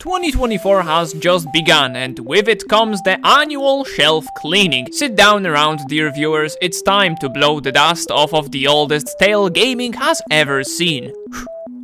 2024 has just begun, and with it comes the annual shelf cleaning. Sit down around, dear viewers, it's time to blow the dust off of the oldest tale gaming has ever seen.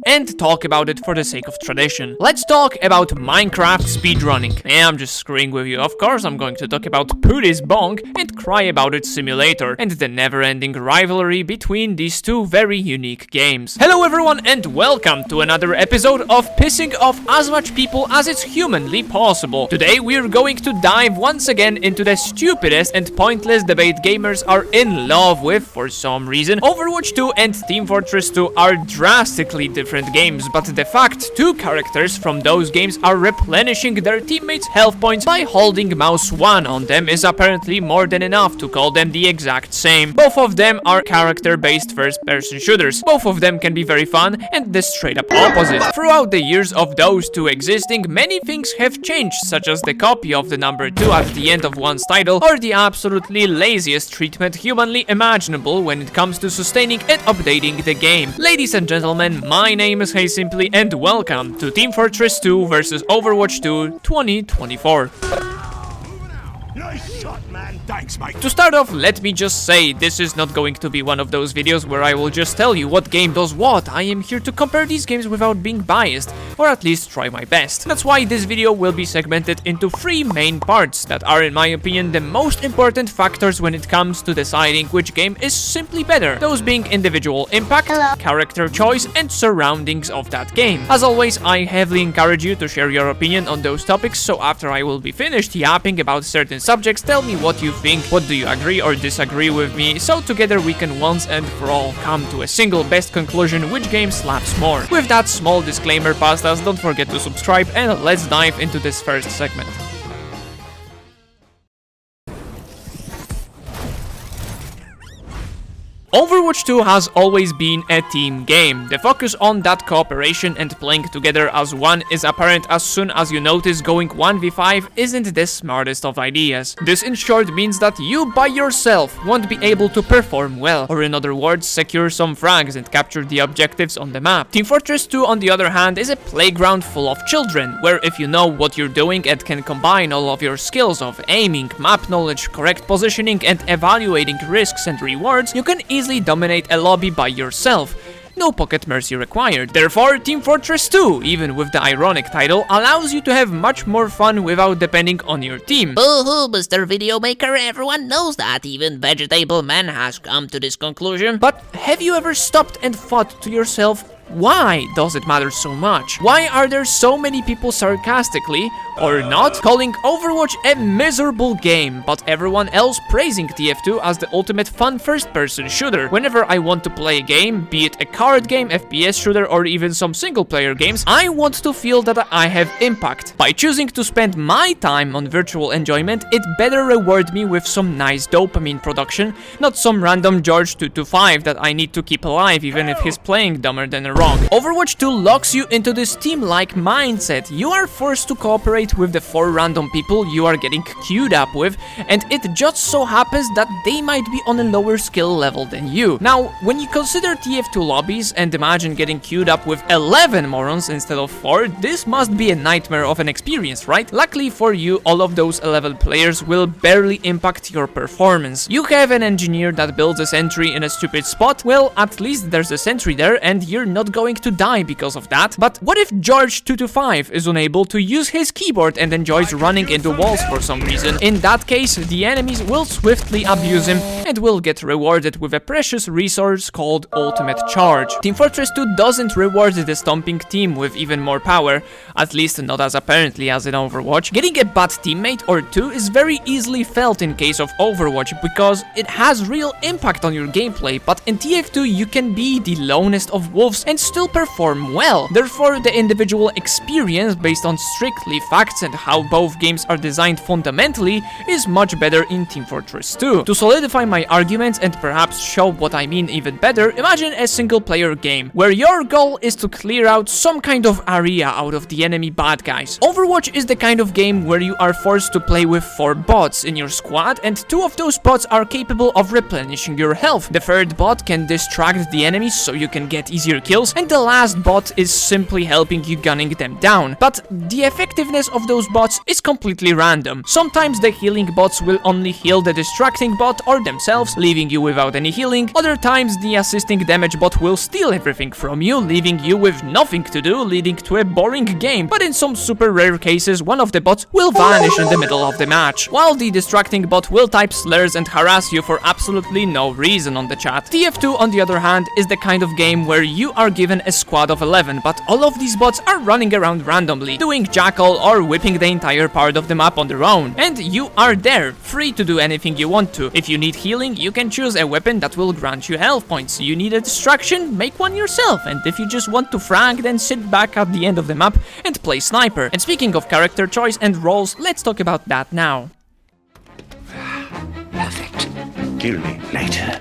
And talk about it for the sake of tradition. Let's talk about Minecraft speedrunning. Yeah, I'm just screwing with you. Of course I'm going to talk about Pooty's Bonk and Cry About It Simulator and the never-ending rivalry between these two very unique games. Hello everyone and welcome to another episode of pissing off as much people as it's humanly possible. Today we're going to dive once again into the stupidest and pointless debate gamers are in love with for some reason. Overwatch 2 and Team Fortress 2 are drastically different games, but the fact two characters from those games are replenishing their teammates' health points by holding mouse 1 on them is apparently more than enough to call them the exact same. Both of them are character-based first-person shooters. Both of them can be very fun and the straight-up opposite. Throughout the years of those two existing, many things have changed, such as the copy of the number 2 at the end of one's title, or the absolutely laziest treatment humanly imaginable when it comes to sustaining and updating the game. Ladies and gentlemen, my name is heysimply and welcome to Team Fortress 2 vs Overwatch 2 2024. Nice shot, man. Thanks, mate. To start off, let me just say, this is not going to be one of those videos where I will just tell you what game does what. I am here to compare these games without being biased, or at least try my best. That's why this video will be segmented into 3 main parts that are, in my opinion, the most important factors when it comes to deciding which game is simply better. Those being individual impact, character choice, and surroundings of that game. As always, I heavily encourage you to share your opinion on those topics, so after I will be finished yapping about certain subjects, tell me what you think, what do you agree or disagree with me, so together we can once and for all come to a single best conclusion which game slaps more. With that small disclaimer past us, don't forget to subscribe and let's dive into this first segment. Overwatch 2 has always been a team game. The focus on that cooperation and playing together as one is apparent as soon as you notice going 1v5 isn't the smartest of ideas. This in short means that you by yourself won't be able to perform well, or in other words, secure some frags and capture the objectives on the map. Team Fortress 2 on the other hand is a playground full of children, where if you know what you're doing and can combine all of your skills of aiming, map knowledge, correct positioning and evaluating risks and rewards, you can easily dominate a lobby by yourself. No pocket mercy required. Therefore, Team Fortress 2, even with the ironic title, allows you to have much more fun without depending on your team. Boo-hoo, Mr. Videomaker, everyone knows that. Even Vegetable Man has come to this conclusion. But have you ever stopped and thought to yourself, why does it matter so much? Why are there so many people sarcastically, or not, calling Overwatch a miserable game, but everyone else praising TF2 as the ultimate fun first-person shooter? Whenever I want to play a game, be it a card game, FPS shooter, or even some single-player games, I want to feel that I have impact. By choosing to spend my time on virtual enjoyment, it better reward me with some nice dopamine production, not some random George 225 that I need to keep alive even if he's playing dumber than a rock. Overwatch 2 locks you into this team-like mindset. You are forced to cooperate with the 4 random people you are getting queued up with, and it just so happens that they might be on a lower skill level than you. Now, when you consider TF2 lobbies and imagine getting queued up with 11 morons instead of 4, this must be a nightmare of an experience, right? Luckily for you, all of those 11 players will barely impact your performance. You have an engineer that builds a sentry in a stupid spot, well, at least there's a sentry there and you're not going to die because of that. But what if George 225 is unable to use his keyboard and enjoys running into walls for some reason? In that case, the enemies will swiftly abuse him and will get rewarded with a precious resource called Ultimate Charge. Team Fortress 2 doesn't reward the stomping team with even more power, at least not as apparently as in Overwatch. Getting a bad teammate or 2 is very easily felt in case of Overwatch because it has real impact on your gameplay, but in TF2 you can be the lonest of wolves and still perform well. Therefore, the individual experience based on strictly facts and how both games are designed fundamentally is much better in Team Fortress 2. To solidify my arguments and perhaps show what I mean even better, imagine a single player game where your goal is to clear out some kind of area out of the enemy bad guys. Overwatch is the kind of game where you are forced to play with 4 bots in your squad and 2 of those bots are capable of replenishing your health. The 3rd bot can distract the enemies so you can get easier kills kills, and the last bot is simply helping you gunning them down. But the effectiveness of those bots is completely random. Sometimes the healing bots will only heal the distracting bot or themselves, leaving you without any healing. Other times the assisting damage bot will steal everything from you, leaving you with nothing to do, leading to a boring game. But in some super rare cases, one of the bots will vanish in the middle of the match, while the distracting bot will type slurs and harass you for absolutely no reason on the chat. TF2, on the other hand, is the kind of game where you are given a squad of 11, but all of these bots are running around randomly, doing jackal or whipping the entire part of the map on their own, and you are there, free to do anything you want to. If you need healing, you can choose a weapon that will grant you health points. You need a distraction, make one yourself, and if you just want to frag, then sit back at the end of the map and play sniper. And speaking of character choice and roles, let's talk about that now. Perfect. Kill me later.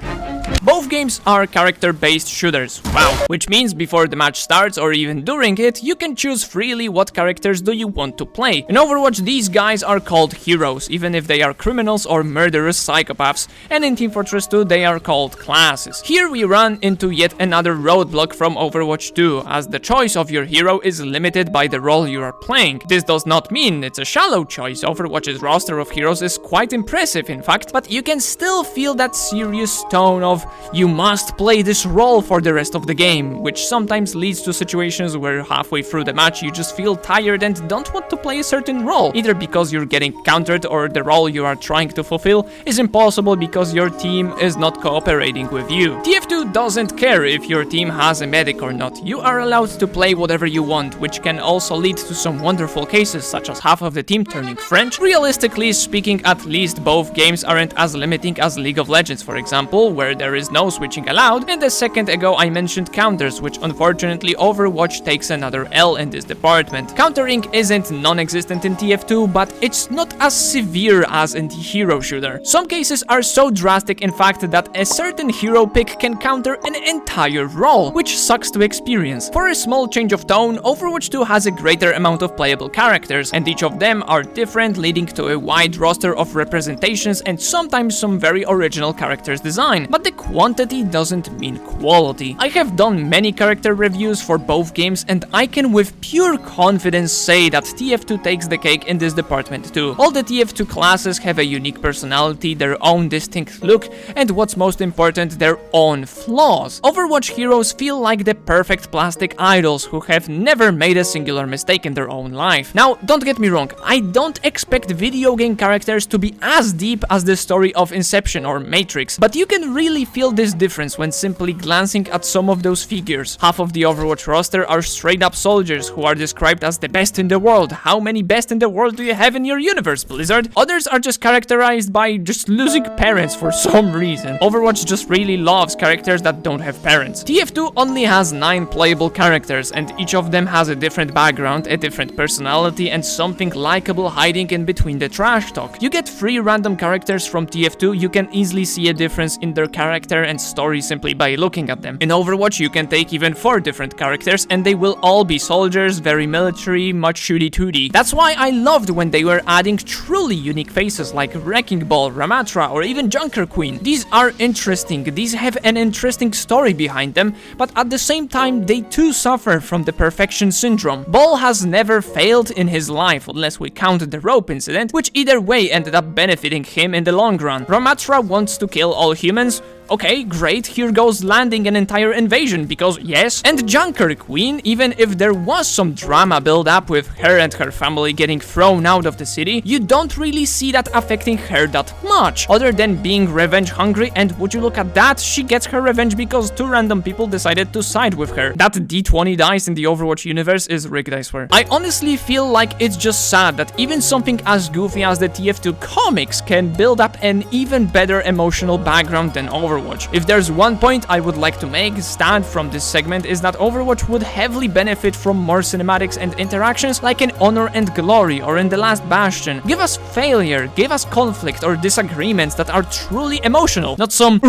Both games are character-based shooters, wow, which means before the match starts or even during it, you can choose freely what characters do you want to play. In Overwatch, these guys are called heroes, even if they are criminals or murderous psychopaths, and in Team Fortress 2 they are called classes. Here we run into yet another roadblock from Overwatch 2, as the choice of your hero is limited by the role you are playing. This does not mean it's a shallow choice. Overwatch's roster of heroes is quite impressive, in fact, but you can still feel that serious tone of you must play this role for the rest of the game, which sometimes leads to situations where halfway through the match you just feel tired and don't want to play a certain role, either because you're getting countered or the role you are trying to fulfill is impossible because your team is not cooperating with you. TF2 doesn't care if your team has a medic or not. You are allowed to play whatever you want, which can also lead to some wonderful cases, such as half of the team turning French. Realistically speaking, at least both games aren't as limiting as League of Legends, for example, where there is no switching allowed, and a second ago I mentioned counters, which unfortunately Overwatch takes another L in this department. Countering isn't non-existent in TF2, but it's not as severe as in the hero shooter. Some cases are so drastic, in fact, that a certain hero pick can counter an entire role, which sucks to experience. For a small change of tone, Overwatch 2 has a greater amount of playable characters, and each of them are different, leading to a wide roster of representations and sometimes some very original characters design. But the quantity doesn't mean quality. I have done many character reviews for both games, and I can with pure confidence say that TF2 takes the cake in this department too. All the TF2 classes have a unique personality, their own distinct look, and what's most important, their own flaws. Overwatch heroes feel like the perfect plastic idols who have never made a singular mistake in their own life. Now, don't get me wrong, I don't expect video game characters to be as deep as the story of Inception or Matrix, but you can really feel this difference when simply glancing at some of those figures. Half of the Overwatch roster are straight up soldiers who are described as the best in the world. How many best in the world do you have in your universe, Blizzard? Others are just characterized by just losing parents for some reason. Overwatch just really loves characters that don't have parents. TF2 only has 9 playable characters, and each of them has a different background, a different personality, and something likable hiding in between the trash talk. You get 3 random characters from TF2, you can easily see a difference in their character and story simply by looking at them. In Overwatch, you can take even 4 different characters, and they will all be soldiers, very military, much shooty-tooty. That's why I loved when they were adding truly unique faces like Wrecking Ball, Ramatra, or even Junker Queen. These are interesting, these have an interesting story behind them, but at the same time, they too suffer from the perfection syndrome. Ball has never failed in his life, unless we count the rope incident, which either way ended up benefiting him in the long run. Ramatra wants to kill all humans. Okay, great, here goes landing an entire invasion, because yes. And Junker Queen, even if there was some drama build up with her and her family getting thrown out of the city, you don't really see that affecting her that much, other than being revenge hungry, and would you look at that, she gets her revenge because 2 random people decided to side with her. That D20 dice in the Overwatch universe is rigged, I swear. I honestly feel like it's just sad that even something as goofy as the TF2 comics can build up an even better emotional background than Overwatch. If there's one point I would like to make stand from this segment is that Overwatch would heavily benefit from more cinematics and interactions like in Honor and Glory or in The Last Bastion. Give us failure, give us conflict or disagreements that are truly emotional, not some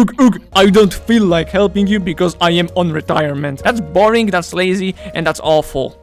I don't feel like helping you because I am on retirement. That's boring, that's lazy, and that's awful.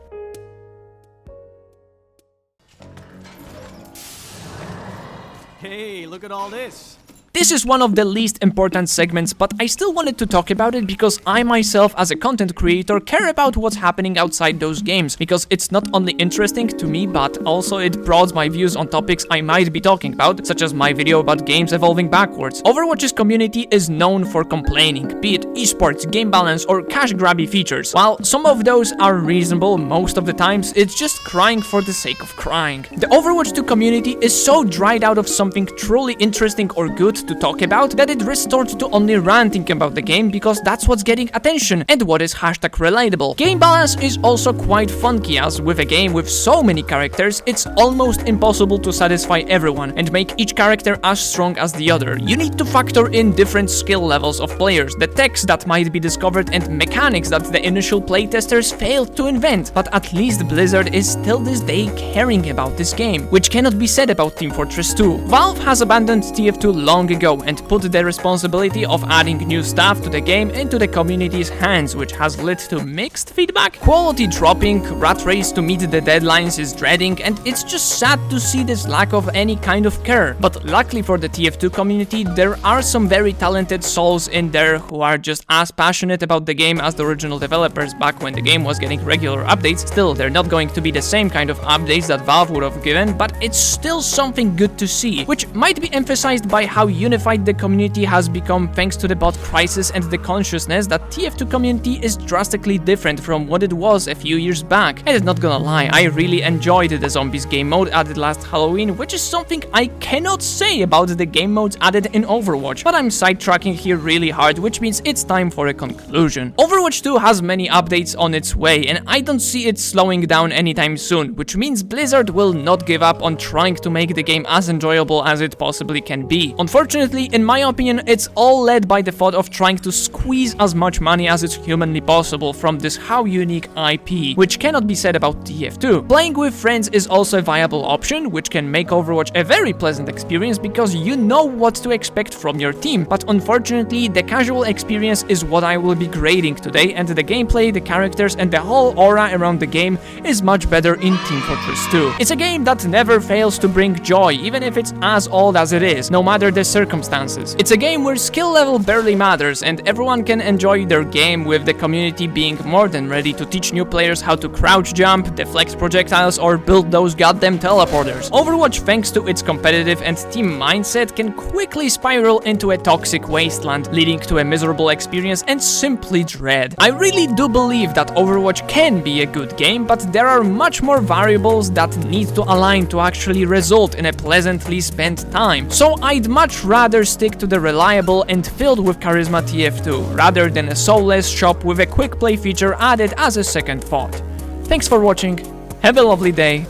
Hey, look at all this. This is one of the least important segments, but I still wanted to talk about it because I myself, as a content creator, care about what's happening outside those games, because it's not only interesting to me, but also it broadens my views on topics I might be talking about, such as my video about games evolving backwards. Overwatch's community is known for complaining, be it esports, game balance, or cash grabby features. While some of those are reasonable, most of the times it's just crying for the sake of crying. The Overwatch 2 community is so dried out of something truly interesting or good to talk about that it resorts to only ranting about the game because that's what's getting attention and what is hashtag relatable. Game balance is also quite funky, as with a game with so many characters, it's almost impossible to satisfy everyone and make each character as strong as the other. You need to factor in different skill levels of players, the techs that might be discovered, and mechanics that the initial playtesters failed to invent. But at least Blizzard is still this day caring about this game, which cannot be said about Team Fortress 2. Valve has abandoned TF2 long ago and put the responsibility of adding new stuff to the game into the community's hands, which has led to mixed feedback, quality dropping, rat race to meet the deadlines is dreading, and it's just sad to see this lack of any kind of care. But luckily for the TF2 community, there are some very talented souls in there who are just as passionate about the game as the original developers back when the game was getting regular updates. Still, they're not going to be the same kind of updates that Valve would have given, but it's still something good to see, which might be emphasized by how unified the community has become thanks to the bot crisis and the consciousness that TF2 community is drastically different from what it was a few years back. And not gonna lie, I really enjoyed the zombies game mode added last Halloween, which is something I cannot say about the game modes added in Overwatch, but I'm sidetracking here really hard, which means it's time for a conclusion. Overwatch 2 has many updates on its way, and I don't see it slowing down anytime soon, which means Blizzard will not give up on trying to make the game as enjoyable as it possibly can be. Unfortunately, in my opinion, it's all led by the thought of trying to squeeze as much money as is humanly possible from this how unique IP, which cannot be said about TF2. Playing with friends is also a viable option, which can make Overwatch a very pleasant experience because you know what to expect from your team, but unfortunately, the casual experience is what I will be grading today, and the gameplay, the characters, and the whole aura around the game is much better in Team Fortress 2. It's a game that never fails to bring joy, even if it's as old as it is, no matter the circumstances. It's a game where skill level barely matters, and everyone can enjoy their game, with the community being more than ready to teach new players how to crouch jump, deflect projectiles, or build those goddamn teleporters. Overwatch, thanks to its competitive and team mindset, can quickly spiral into a toxic wasteland, leading to a miserable experience and simply dread. I really do believe that Overwatch can be a good game, but there are much more variables that need to align to actually result in a pleasantly spent time. So I'd much rather stick to the reliable and filled with charisma TF2, rather than a soulless shop with a quick play feature added as a second thought. Thanks for watching, have a lovely day,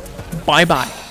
bye bye.